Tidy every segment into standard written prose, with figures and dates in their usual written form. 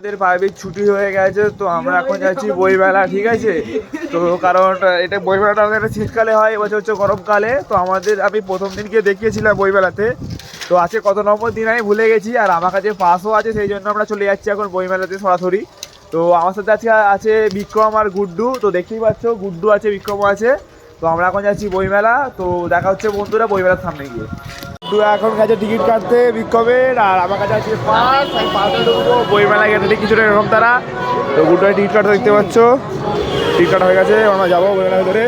আমাদের প্রাইভেট ছুটি হয়ে গেছে, তো আমরা এখন যাচ্ছি বইমেলা, ঠিক আছে। তো কারণ এটা বইমেলাটা আমাদের একটা শীতকালে হয়, এবছর হচ্ছে গরমকালে। তো আমি প্রথম দিন গিয়ে দেখিয়েছিলাম বইমেলাতে, তো আজকে কত নম্বর দিন আমি ভুলে গেছি। আর আমার কাছে পাসও আছে, সেই জন্য আমরা চলে যাচ্ছি এখন বইমেলাতে সরাসরি। তো আমার সাথে আজকে আছে বিক্রম আর গুড্ডু, তো দেখতেই পাচ্ছ গুড্ডু আছে বিক্রমও আছে। তো আমরা এখন যাচ্ছি বইমেলা, তো দেখা হচ্ছে বন্ধুরা বইমেলার সামনে গিয়ে। গুড্ডু এখন কাছে টিকিট কাটতে বিক্রমের, আর আমার কাছে আছে পাস, আমি পাসে ঢুকবো বইমেলা গেলে ঠিক কিছুটা এরকম তারা। তো গুড্ডু টিকিট কাটতে দেখতে পাচ্ছ, টিকিট কাটা হয়ে গেছে, আমরা যাবো বইমেলার ভিতরে।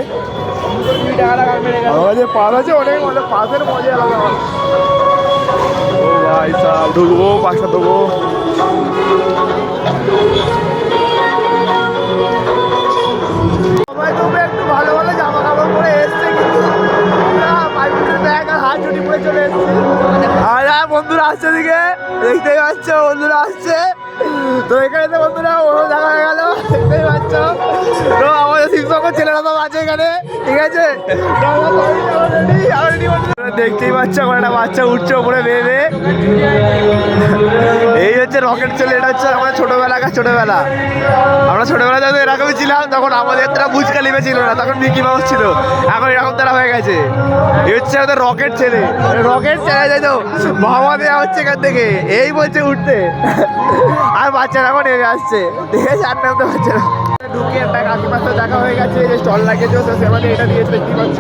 আমার কাছে পাস আছে অনেক, মানে পাসের মজা আলাদা। ও ভাই সাহেব, ঢুকবো পাসটা দেবো। একটু ভালো ভালো জামা কাপড় পরে এসছে, কিন্তু ব্যাগ আর হাত ছুটি পরে চলে এসছে। আর বন্ধুরা আসছে, দিকে দেখতেই পাচ্ছ বন্ধুরা আসছে। তো এখানে তো বন্ধুরা ওরও দেখা হয়ে গেল, দেখতেই পাচ্ছ। তো আমাদের শিবশঙ্কর ছেলেরা সব আছে এখানে, ঠিক আছে। দেখতেই পাচ্ছ এখন একটা বাচ্চা উঠছে ওপরে ভেবে। এই হচ্ছে রকেট ছেলে, এটা হচ্ছে আমাদের ছোটবেলা। আমরা ছোটবেলা যখন এরকমই ছিলাম, তখন আমাদের তারা বুজ খালিফা ছিল না, তখন মিকি মাউস ছিল, এখন এরকম তারা হয়ে গেছে। এই হচ্ছে আমাদের রকেট ছেলে, রকেট ছেলে যাই তো ভাবা দেওয়া হচ্ছে এখান থেকে, এই বলছে উঠতে। আর বাচ্চারা এখন নেমে আসছে, ঠিক আছে, আর নামতে পারছে না। ঢুকে একটা কাকিমার সাথে দেখা হয়ে গেছে, যে স্টল লাগিয়েছে, সেখানে এটা দিয়েছে দেখতে পাচ্ছ।